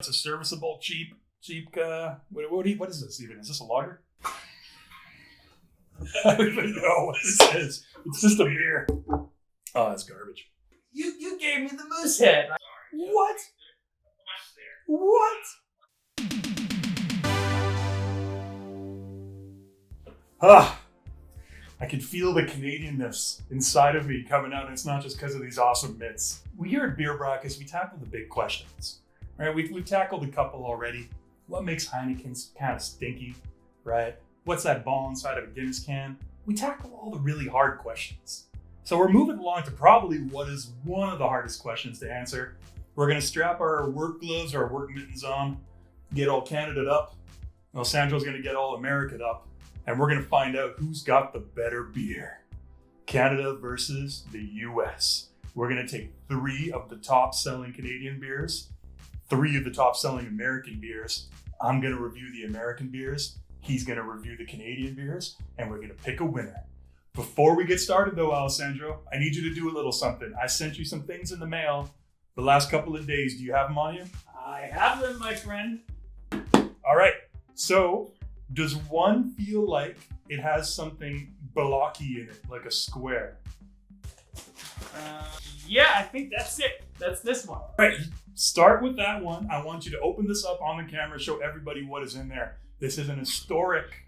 It's a serviceable, cheap. What is this even? Is this a lager? I don't even know what this is. It's just a beer. Oh, that's garbage. You gave me the Moosehead. What? What? I can feel the Canadianness inside of me coming out, and it's not just because of these awesome mitts. We here at Beer Brackets, we tackle the big questions, right? We've tackled a couple already. What makes Heineken's kind of stinky, right? What's that ball inside of a Guinness can? We tackle all the really hard questions. So we're moving along to probably what is one of the hardest questions to answer. We're gonna strap our work gloves or our work mittens on, get all Canada up. Alessandro's gonna get all America up. And we're gonna find out who's got the better beer. Canada versus the U.S. We're gonna take 3 of the top selling Canadian beers, 3 of the top selling American beers. I'm gonna review the American beers. He's gonna review the Canadian beers, and we're gonna pick a winner. Before we get started though, Alessandro, I need you to do a little something. I sent you some things in the mail the last couple of days. Do you have them on you? I have them, my friend. All right, so does one feel like it has something blocky in it, like a square? Yeah, I think that's it. That's this one. All right, start with that one. I want you to open this up on the camera, show everybody what is in there. This is an historic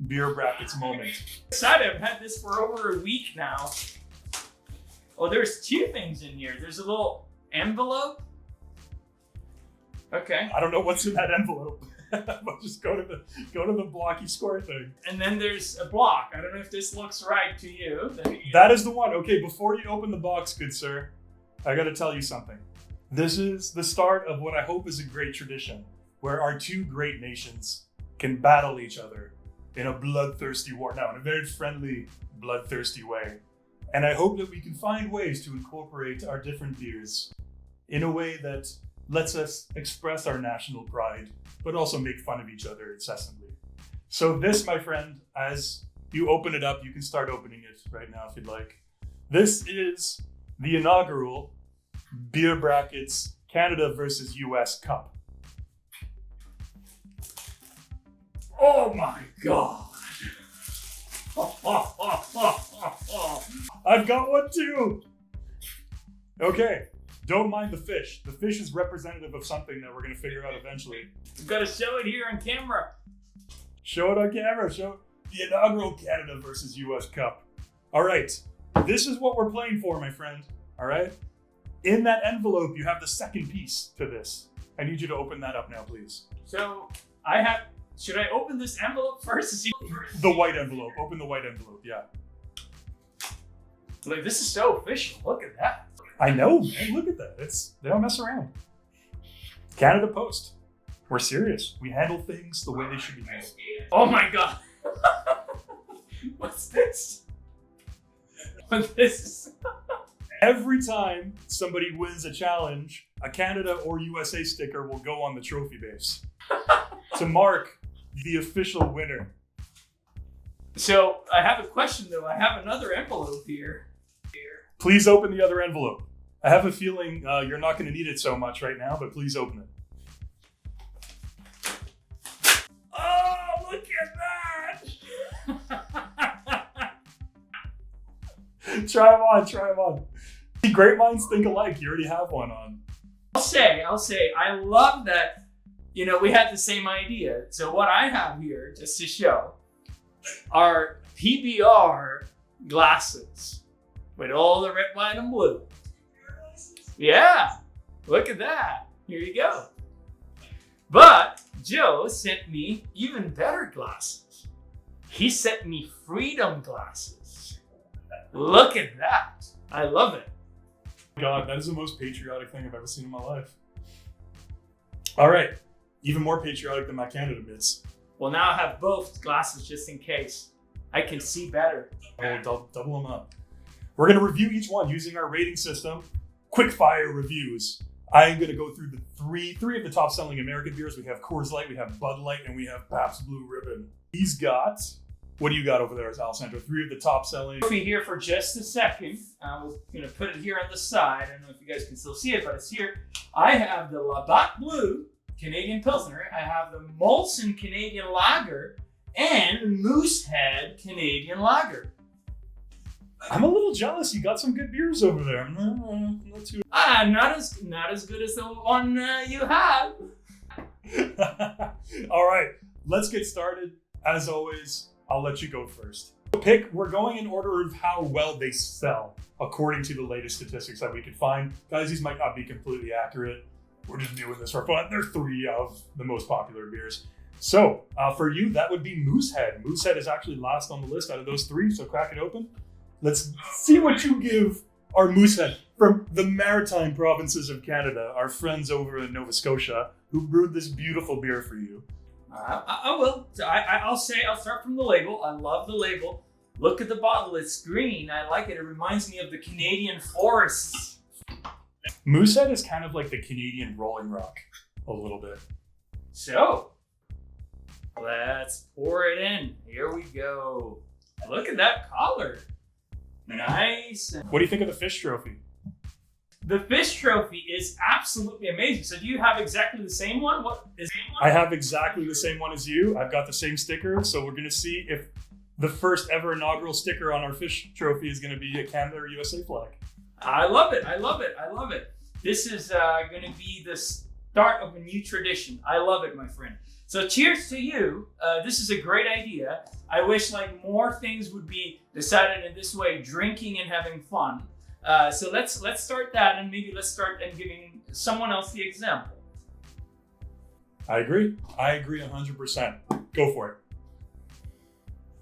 Beer Brackets moment. Excited, I've had this for over a week now. Oh, there's 2 things in here. There's a little envelope. Okay. I don't know what's in that envelope. But just go to the blocky square thing. And then there's a block. I don't know if this looks right to you. That is the one. Okay, before you open the box, good sir, I gotta tell you something. This is the start of what I hope is a great tradition, where our 2 great nations can battle each other in a bloodthirsty war. Now, in a very friendly, bloodthirsty way. And I hope that we can find ways to incorporate our different beers in a way that lets us express our national pride, but also make fun of each other incessantly. So this, my friend, as you open it up, you can start opening it right now if you'd like. This is the inaugural Beer Brackets Canada versus U.S. Cup. Oh my God. I've got one too. Okay. Don't mind the fish. The fish is representative of something that we're going to figure out eventually. We've got to show it here on camera. Show it on camera. Show the inaugural Canada versus U.S. Cup. All right. This is what we're playing for, my friend. All right. In that envelope, you have the second piece to this. I need you to open that up now, please. So should I open this envelope first? The white envelope. Open the white envelope. Yeah. Like, this is so official. Look at that. I know, man. Look at that. They don't mess around. Canada Post. We're serious. We handle things the way they should be handled. Oh my God. What's this? What's this? Every time somebody wins a challenge, a Canada or U.S.A. sticker will go on the trophy base to mark the official winner. So I have a question though. I have another envelope here. Please open the other envelope. I have a feeling you're not going to need it so much right now, but please open it. Oh, look at that! Try them on. See, great minds think alike. You already have one on. I'll say, I love that, we had the same idea. So what I have here, just to show, are PBR glasses with all the red, white, and blue. Yeah, look at that. Here you go. But Joe sent me even better glasses. He sent me freedom glasses. Look at that. I love it. God, that is the most patriotic thing I've ever seen in my life. All right, even more patriotic than my Canada bits. Well, now I have both glasses just in case. I can see better. Oh, double them up. We're going to review each one using our rating system. Quick fire reviews. I'm going to go through the three of the top selling American beers. We have Coors Light, we have Bud Light, and we have Pabst Blue Ribbon. He's got, what do you got over there, Alessandro? 3 of the top selling. Be here for just a second. We're going to put it here on the side. I don't know if you guys can still see it, but it's here. I have the Labatt Blue Canadian Pilsner. I have the Molson Canadian Lager and Moosehead Canadian Lager. I'm a little jealous. You got some good beers over there. I'm not too. Not as good as the one you have. All right, let's get started. As always, I'll let you go first. We're going in order of how well they sell, according to the latest statistics that we could find. Guys, these might not be completely accurate. We're just doing this for fun. They're 3 of the most popular beers. So for you, that would be Moosehead. Moosehead is actually last on the list out of those 3, so crack it open. Let's see what you give our Moosehead from the maritime provinces of Canada, our friends over in Nova Scotia, who brewed this beautiful beer for you. I will. I'll start from the label. I love the label. Look at the bottle. It's green. I like it. It reminds me of the Canadian forests. Moosehead is kind of like the Canadian Rolling Rock, a little bit. So, let's pour it in. Here we go. Look at that color. Nice. What do you think of the fish trophy? The fish trophy is absolutely amazing. So do you have exactly the same one? I have exactly the same one as you. I've got the same sticker. So we're going to see if the first ever inaugural sticker on our fish trophy is going to be a Canada or USA flag. I love it. I love it. I love it. This is going to be the start of a new tradition. I love it, my friend. So cheers to you. This is a great idea. I wish more things would be decided in this way, drinking and having fun. So let's start that, and maybe let's start and giving someone else the example. I agree 100%. Go for it.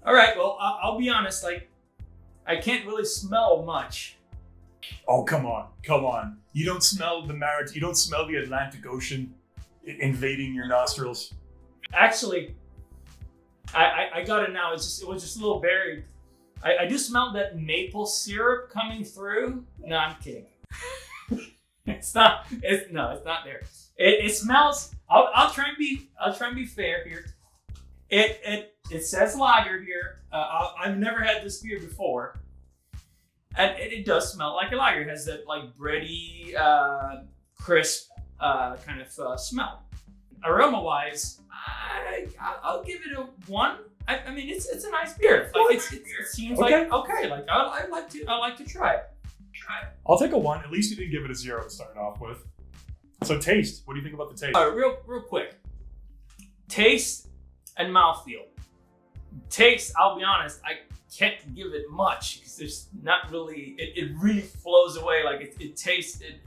All right, well, I'll be honest, I can't really smell much. Oh, come on. You don't smell the Atlantic Ocean invading your nostrils. Actually, I got it now. It was just a little buried. I do smell that maple syrup coming through. No, I'm kidding. It's not there. It smells. I'll try and be fair here. It says lager here. I've never had this beer before, and it does smell like a lager. It has that bready, crisp kind of smell. Aroma wise, I'll give it a 1. I mean, it's a nice beer. It seems okay. I like to try it. I'll take a 1. At least you didn't give it a 0 to start off with. So taste. What do you think about the taste? Real quick. Taste and mouthfeel. Taste, I'll be honest, I can't give it much because there's not really. It really flows away. It tastes. It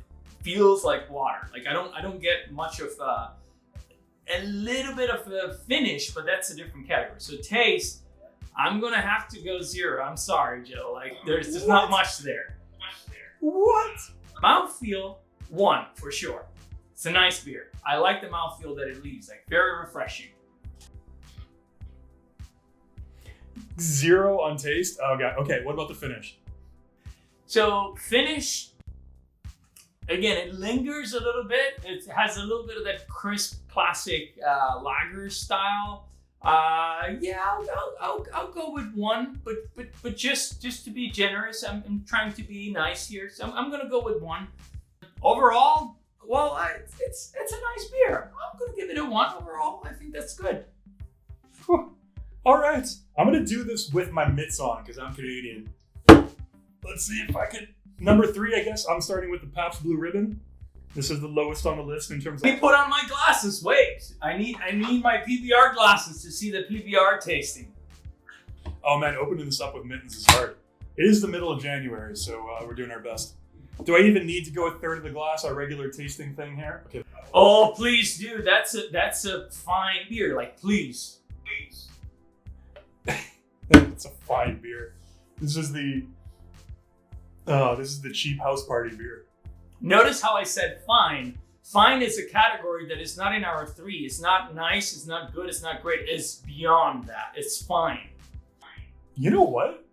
feels like water. I don't get much of. A little bit of a finish, but that's a different category. So taste, I'm gonna have to go 0. I'm sorry, Joe. There's just not much there. What? Mouthfeel, 1 for sure. It's a nice beer. I like the mouthfeel that it leaves. Very refreshing. 0 on taste. Oh god. Okay. What about the finish? So finish. Again, it lingers a little bit. It has a little bit of that crisp, classic lager style. I'll go with 1, but just to be generous, I'm trying to be nice here, so I'm gonna go with 1. Overall, well, it's a nice beer. I'm gonna give it a 1 overall. I think that's good. Whew. All right, I'm gonna do this with my mitts on because I'm Canadian. Let's see if I can. Number 3, I guess, I'm starting with the Pabst Blue Ribbon. This is the lowest on the list in terms of... Let me put on my glasses. Wait, I need my PBR glasses to see the PBR tasting. Oh man, opening this up with mittens is hard. It is the middle of January, so we're doing our best. Do I even need to go a third of the glass, our regular tasting thing here? Okay. Oh, please do. That's a fine beer. Please. It's a fine beer. This is the cheap house party beer. Notice how I said fine. Fine is a category that is not in our 3. It's not nice, it's not good, it's not great. It's beyond that. It's fine. You know what?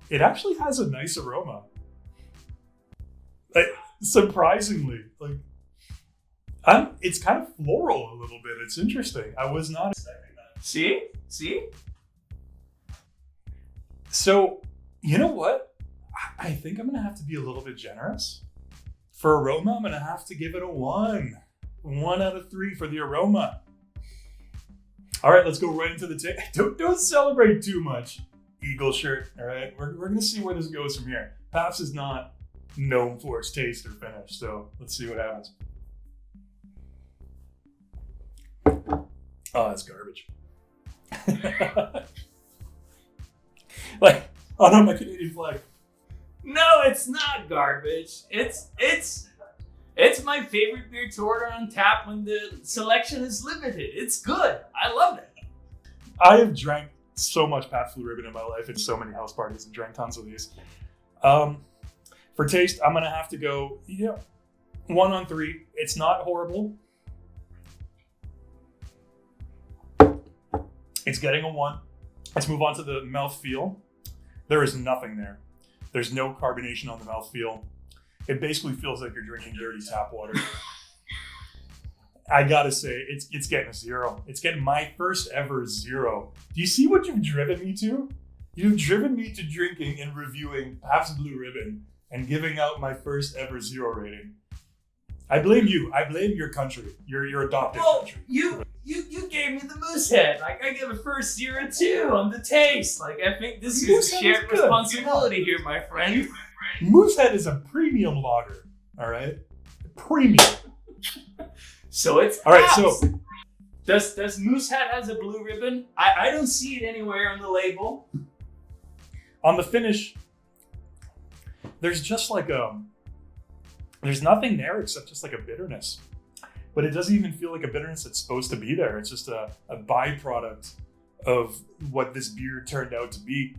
It actually has a nice aroma. Surprisingly. It's kind of floral a little bit. It's interesting. I was not expecting that. See? So, you know what? I think I'm going to have to be a little bit generous. For aroma, I'm going to have to give it a 1. 1 out of 3 for the aroma. All right, let's go right into the taste. Don't celebrate too much, Eagle shirt. All right, we're gonna see where this goes from here. Pabst is not known for its taste or finish, so let's see what happens. Oh, that's garbage. Like, oh no, my Canadian flag. No, it's not garbage. It's my favorite beer to order on tap when the selection is limited. It's good. I love it. I have drank so much Pabst Blue Ribbon in my life at so many house parties and drank tons of these. For taste, I'm gonna have to go 1 on 3. It's not horrible. It's getting a 1. Let's move on to the mouthfeel. There is nothing there. There's no carbonation on the mouthfeel. It basically feels like you're drinking dirty tap water. I gotta say, it's getting a 0. It's getting my first ever 0. Do you see what you've driven me to? You've driven me to drinking and reviewing Pabst Blue Ribbon and giving out my first ever 0 rating. I blame you. I blame your country. Your adopted country. You gave me the Moosehead. Like, I give it first 0 too on the taste. Like, I think this is shared responsibility here, my friend. Moosehead is a premium lager. All right, premium. So it's all right. Pabst. So does Moosehead has a blue ribbon? I don't see it anywhere on the label. On the finish, there's just like there's nothing there except just like a bitterness. But it doesn't even feel like a bitterness that's supposed to be there. It's just a byproduct of what this beer turned out to be.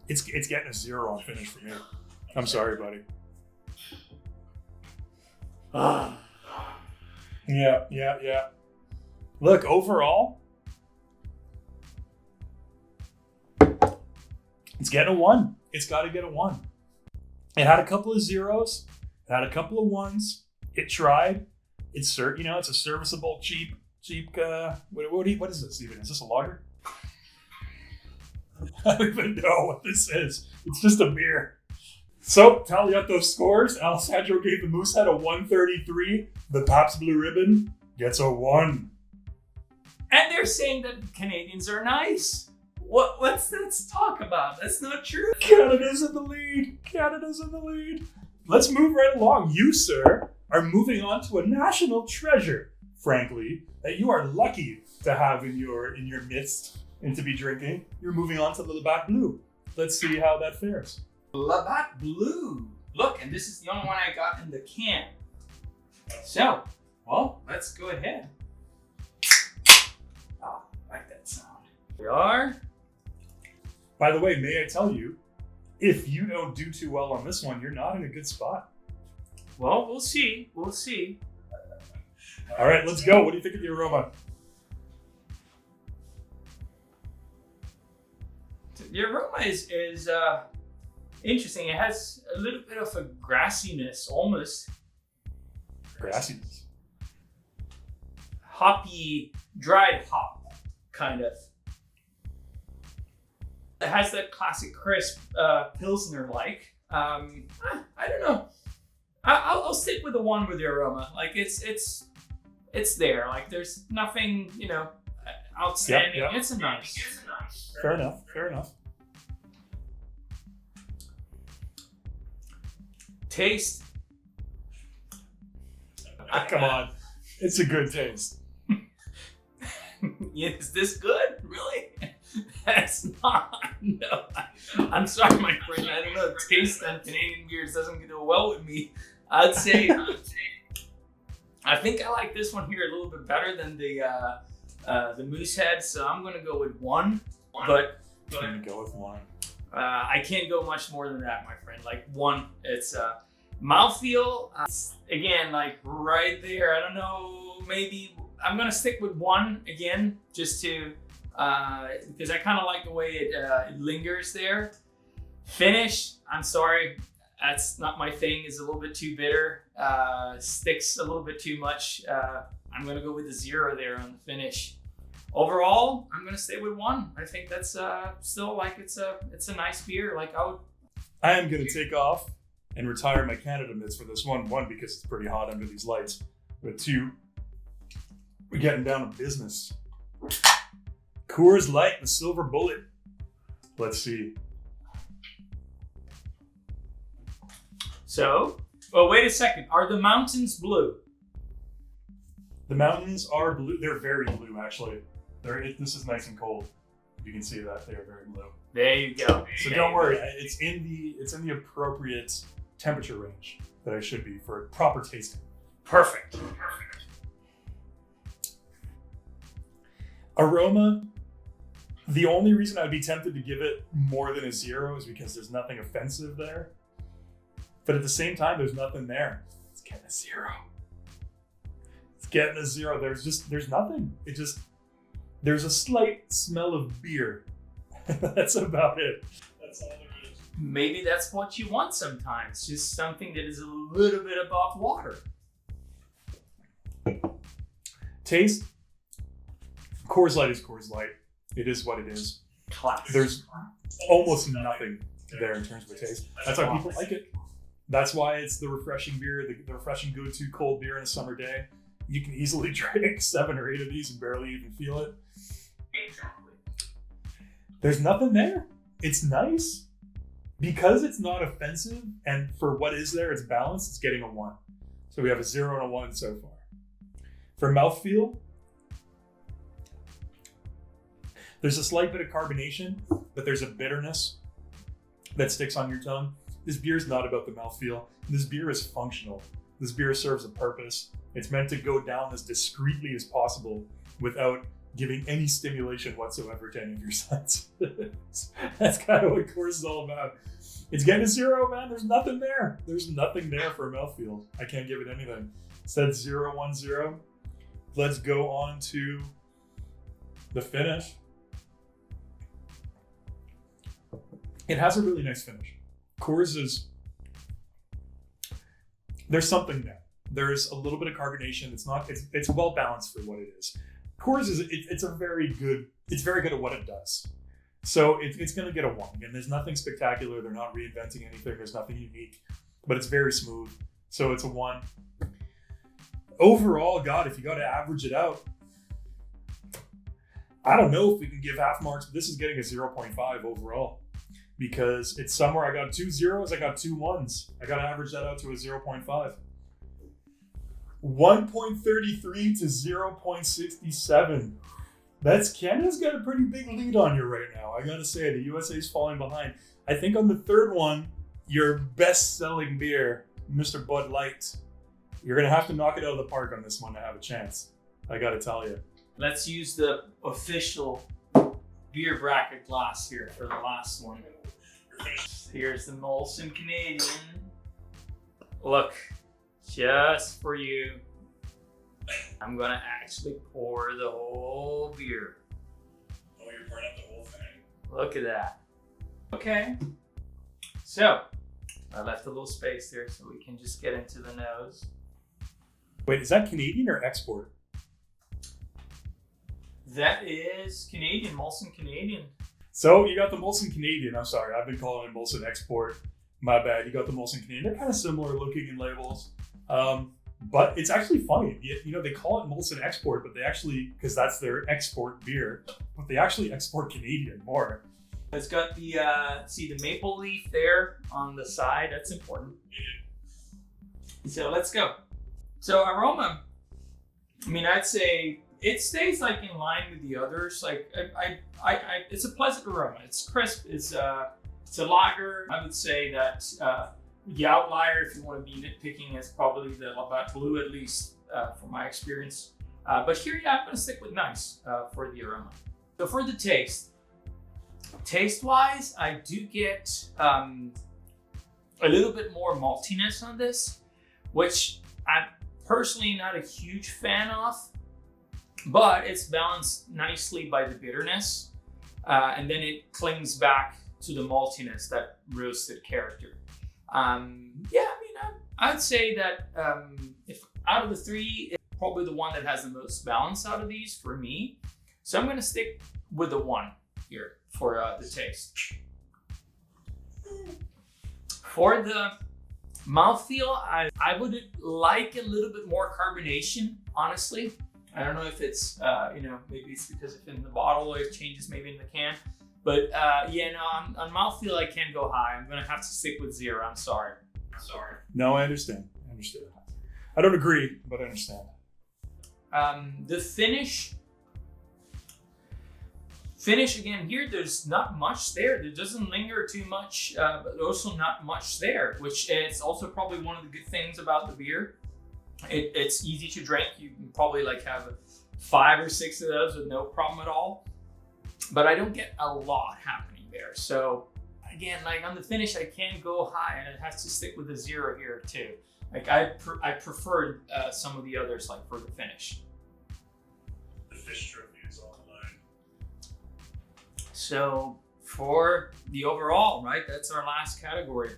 It's getting a 0 on finish for me. I'm sorry, buddy. Yeah. Look, overall, it's getting a 1. It's got to get a 1. It had a couple of 0s. It had a couple of 1s. It tried. It's it's a serviceable, cheap. What is this even? Is this a lager? I don't even know what this is. It's just a beer. So, tally up those scores. Alessandro gave the Moosehead a 133. The Pabst Blue Ribbon gets a 1. And they're saying that Canadians are nice. Let's talk about? That's not true. Canada's in the lead. Let's move right along. You, sir, are moving on to a national treasure, frankly, that you are lucky to have in your midst and to be drinking. You're moving on to the Labatt Blue. Let's see how that fares. Labatt Blue. Look, and this is the only one I got in the can. So, well, let's go ahead. Oh, I like that sound. We are. By the way, may I tell you, if you don't do too well on this one, you're not in a good spot. Well, we'll see. We'll see. All right, let's go. What do you think of the aroma? The aroma is interesting. It has a little bit of a grassiness, almost. Grassiness. Hoppy, dried hop, kind of. It has that classic crisp Pilsner-like. I don't know. I'll stick with the 1 with the aroma. Like, it's there. Like, there's nothing, outstanding. Yep. It's a nice. Fair enough. Taste. Come on. It's a good taste. Is this good? Really? That's not. No. I'm sorry, my friend. I don't know. Taste on Canadian beers doesn't go well with me. I'd say. I think I like this one here a little bit better than the Moosehead, so I'm gonna go with 1. But I'm gonna go with 1. I can't go much more than that, my friend. Like 1, it's mouthfeel. Again, like right there. I don't know. Maybe I'm gonna stick with 1 again, just to because I kind of like the way it lingers there. Finish. I'm sorry. That's not my thing. It's a little bit too bitter. Sticks a little bit too much. I'm gonna go with the 0 there on the finish. Overall, I'm gonna stay with 1. I think that's still like it's a nice beer. Like I am gonna take off and retire my Canada mitts for this one. 1, because it's pretty hot under these lights. But 2, we're getting down to business. Coors Light, the silver bullet. Let's see. So, well, wait a second. Are the mountains blue? The mountains are blue. They're very blue, actually. This is nice and cold. You can see that they are very blue. There you go. So don't worry. It's in the appropriate temperature range that I should be for proper tasting. Perfect. Aroma. The only reason I'd be tempted to give it more than a 0 is because there's nothing offensive there. But at the same time, there's nothing there. It's getting a 0. It's getting a 0. There's nothing. There's a slight smell of beer. That's about it. That's all there is. Maybe that's what you want sometimes. Just something that is a little bit above water. Taste. Coors Light is Coors Light. It is what it is. Classic. There's almost nothing there in terms of taste. That's why people like it. That's why it's the refreshing beer, the refreshing go-to cold beer on a summer day. You can easily drink 7 or 8 of these and barely even feel it. Exactly. There's nothing there. It's nice. Because it's not offensive, and for what is there, it's balanced, it's getting a 1. So we have a 0 and a 1 so far. For mouthfeel, there's a slight bit of carbonation, but there's a bitterness that sticks on your tongue. This beer is not about the mouthfeel. This beer is functional. This beer serves a purpose. It's meant to go down as discreetly as possible without giving any stimulation whatsoever to any of your senses. That's kind of what Coors is all about. It's getting a 0, man. There's nothing there. There's nothing there for a mouthfeel. I can't give it anything. It said 0, 1, 0. Let's go on to the finish. It has a really nice finish. Coors is, there's something there. There's a little bit of carbonation. It's well balanced for what it is. Coors is, it's very good at what it does. So it's going to get a 1. And there's nothing spectacular. They're not reinventing anything. There's nothing unique, but it's very smooth. So it's a 1. Overall, God, if you got to average it out, I don't know if we can give half marks, but this is getting a 0.5 overall. Because it's somewhere I got 2 zeros, I got 2 1s. I got to average that out to a 0.5. 1.33 to 0.67. Canada's got a pretty big lead on you right now. I got to say, the U.S.A. is falling behind. I think on the third one, your best-selling beer, Mr. Bud Light, you're going to have to knock it out of the park on this one to have a chance. I got to tell you. Let's use the official beer bracket glass here for the last one. Here's the Molson Canadian. Look, just for you, I'm gonna actually pour the whole beer. Oh, you're pouring up the whole thing. Look at that. Okay. So, I left a little space there so we can just get into the nose. Wait, is that Canadian or export? That is Canadian, Molson Canadian. So you got the Molson Canadian. I'm sorry, I've been calling it Molson Export. My bad. You got the Molson Canadian. They're kind of similar looking in labels. But it's actually funny. You know, they call it Molson Export, but they actually, because that's their export beer, but they actually export Canadian more. It's got the, see the maple leaf there on the side. That's important. So let's go. So aroma, I mean, I'd say it stays like in line with the others. Like it's a pleasant aroma. It's crisp. It's a lager. I would say that the outlier, if you want to be nitpicking, is probably the Labatt Blue, at least from my experience. But here, yeah, I'm going to stick with nice for the aroma. So for the taste-wise, I do get a little bit more maltiness on this, which I'm personally not a huge fan of. But it's balanced nicely by the bitterness, and then it clings back to the maltiness, that roasted character. Yeah, I mean, I'd say that if out of the 3, it's probably the one that has the most balance out of these for me. So I'm going to stick with the 1 here for the taste. For the Mouthfeel, I would like a little bit more carbonation, honestly. I don't know if it's, maybe it's because it's in the bottle or it changes maybe in the can. But on mouthfeel, I can't go high. I'm going to have to stick with 0. I'm sorry. No, I understand. I don't agree, but I understand. The finish again here, there's not much there. There doesn't linger too much, but also not much there, which is also probably one of the good things about the beer. It's easy to drink. You can probably have 5 or 6 of those with no problem at all. But I don't get a lot happening there. So again, on the finish, I can't go high, and it has to stick with a 0 here too. I preferred some of the others for the finish. The fish trophy is on the line. So for the overall, right? That's our last category.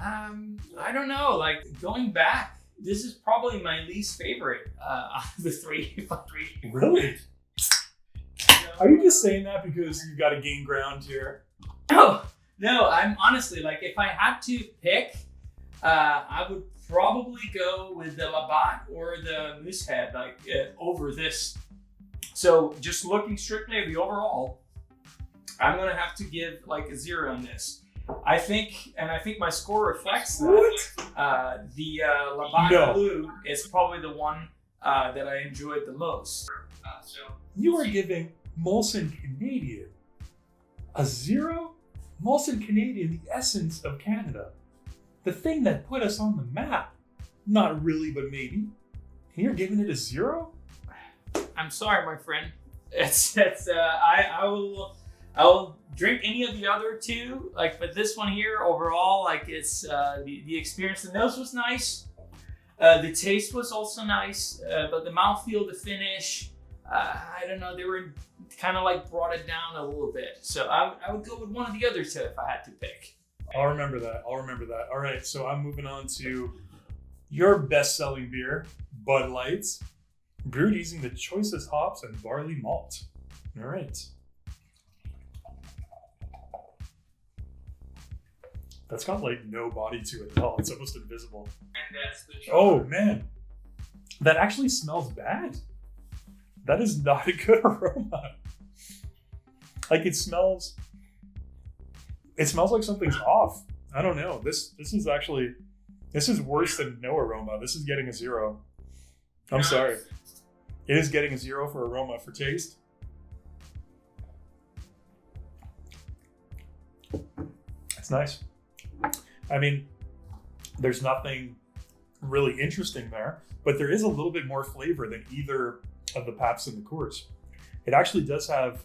I don't know. Going back, this is probably my least favorite of the three. Really? Are you just saying that because you got to gain ground here? No. I'm honestly if I had to pick, I would probably go with the Labatt or the Moosehead over this. So just looking strictly at the overall, I'm gonna have to give a 0 on this. I think my score reflects that. What? The Labatt Blue is probably the one that I enjoyed the most. You are giving Molson Canadian a 0? Molson Canadian, the essence of Canada. The thing that put us on the map. Not really, but maybe. And you're giving it a 0? I'm sorry, my friend. I will drink any of the other two. But this one here, overall, it's the experience. The nose was nice. The taste was also nice. But the mouthfeel, the finish, I don't know. They were kind of brought it down a little bit. So I would go with one of the other two if I had to pick. I'll remember that. All right, so I'm moving on to your best-selling beer, Bud Light, brewed using the choicest hops and barley malt. All right. That's got no body to it at all. It's almost invisible. And that's the Oh man, that actually smells bad. That is not a good aroma. It smells like something's off. I don't know. This is worse than no aroma. This is getting a 0. I'm sorry. It is getting a 0 for aroma. For taste, it's nice. I mean, there's nothing really interesting there, but there is a little bit more flavor than either of the Pabst and the Coors. It actually does have,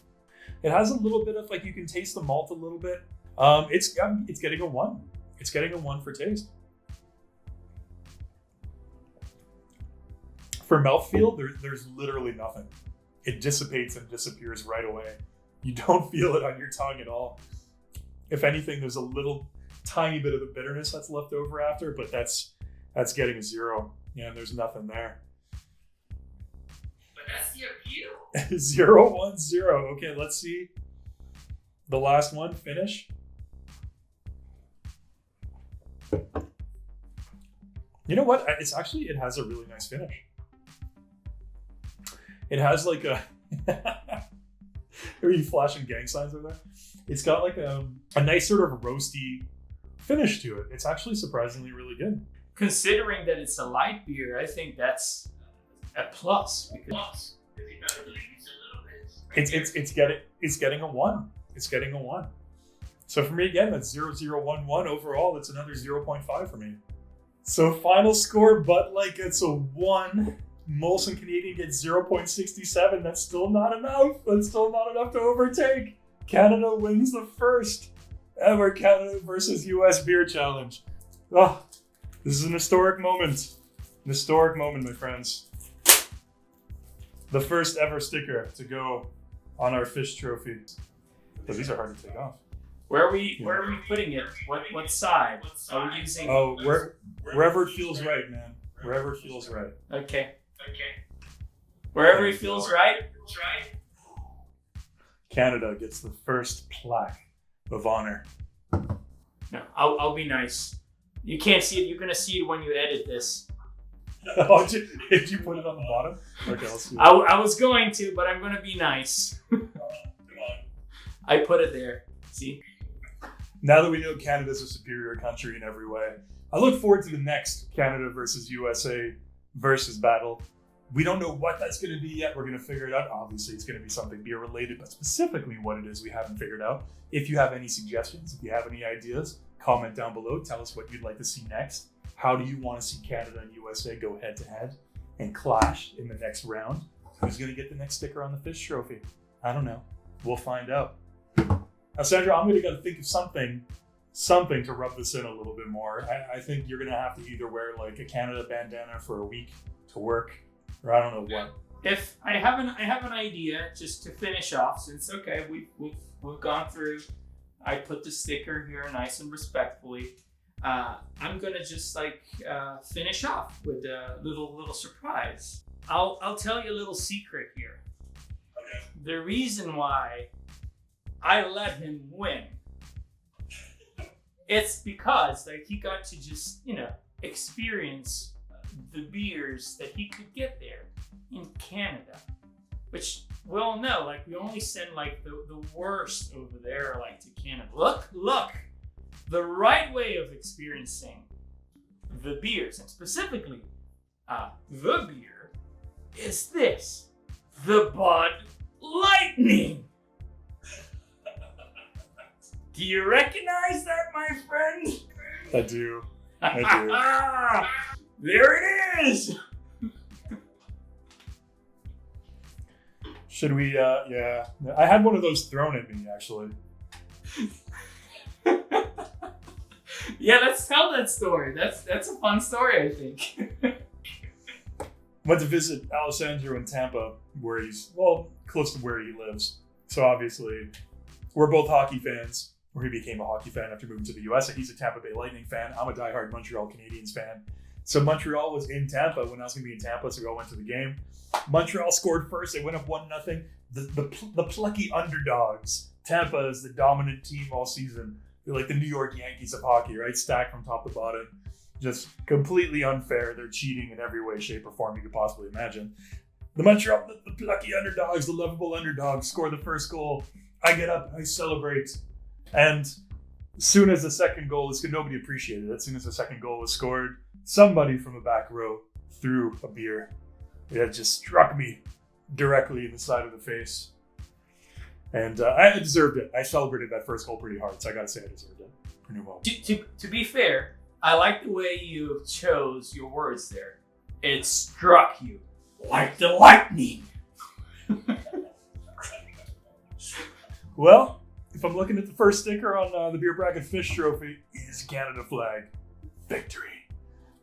it has a little bit of you can taste the malt a little bit. It's getting a 1. It's getting a 1 for taste. For mouthfeel, there's literally nothing. It dissipates and disappears right away. You don't feel it on your tongue at all. If anything, there's a little tiny bit of the bitterness that's left over after, but that's getting a 0. Yeah, there's nothing there. But that's the appeal. 0, 1, 0. Okay, let's see. The last one, finish. You know what? It has a really nice finish. It has a... Are you flashing gang signs over there? It's got a nice sort of roasty finish to it. It's actually surprisingly really good. Considering that it's a light beer, I think that's a plus. It's getting a 1. It's getting a 1. So for me, again, that's 0, 0, 1, 1. Overall, that's another 0.5 for me. So final score, Bud Light gets a 1. Molson Canadian gets 0.67. That's still not enough. That's still not enough to overtake. Canada wins the first ever Canada versus U.S. beer challenge. Oh, this is an historic moment. An historic moment, my friends. The first ever sticker to go on our fish trophy. But these are hard to take off. Where are we putting it? What side? Are we using? Oh, wherever it feels right, man. Wherever it feels right. Okay. Wherever it feels right. Canada gets the first plaque of honor. No, I'll be nice. You can't see it. You're gonna see it when you edit this. Oh, did you put it on the bottom? Okay, I'll see it. I was going to, but I'm gonna be nice. Come on. I put it there. See? Now that we know Canada's a superior country in every way, I look forward to the next Canada versus USA versus battle. We don't know what that's going to be yet. We're going to figure it out. Obviously, it's going to be something beer related, but specifically what it is, we haven't figured out. If you have any suggestions, if you have any ideas, comment down below. Tell us what you'd like to see next. How do you want to see Canada and USA go head to head and clash in the next round? Who's going to get the next sticker on the fish trophy? I don't know. We'll find out. Now, Sandra, I'm going to think of something to rub this in a little bit more. I think you're going to have to either wear like a Canada bandana for a week to work, or I don't know what. If I have an idea just to finish off, since okay, we've gone through. I put the sticker here nice and respectfully. I'm gonna just finish off with a little surprise. I'll tell you a little secret here. Okay. The reason why I let him win, it's because he got to just experience the beers that he could get there in Canada, which we all know we only send the worst over there to Canada. Look, the right way of experiencing the beers, and specifically the beer, is this: the Bud Lightning. Do you recognize that, my friend? I do. There it is. Should we, yeah. I had one of those thrown at me, actually. Yeah, let's tell that story. That's a fun story, I think. Went to visit Alessandro in Tampa, where he's, close to where he lives. So obviously, we're both hockey fans, or he became a hockey fan after moving to the U.S.A. He's a Tampa Bay Lightning fan. I'm a diehard Montreal Canadiens fan. So Montreal was in Tampa when I was going to be in Tampa, so we all went to the game. Montreal scored first. They went up 1-0. The plucky underdogs. Tampa is the dominant team all season. They're like the New York Yankees of hockey, right? Stacked from top to bottom. Just completely unfair. They're cheating in every way, shape, or form you could possibly imagine. The plucky underdogs, the lovable underdogs, score the first goal. I get up, I celebrate. And as soon as the second goal is good, nobody appreciated it. As soon as the second goal was scored, somebody from the back row threw a beer. It just struck me directly in the side of the face. And I deserved it. I celebrated that first goal pretty hard, so I gotta say I deserved it. Pretty well. To be fair, I like the way you chose your words there. It struck you like the lightning. Well, if I'm looking at the first sticker on the Beer Bracket Fish Trophy, it is Canada flag. Victory.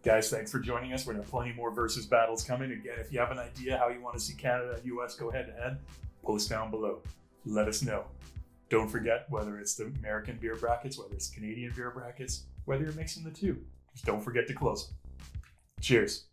Guys, thanks for joining us. We're going to have plenty more versus battles coming. Again, if you have an idea how you want to see Canada and US go head to head, post down below. Let us know. Don't forget, whether it's the American beer brackets, whether it's Canadian beer brackets, whether you're mixing the two, just don't forget to close them. Cheers.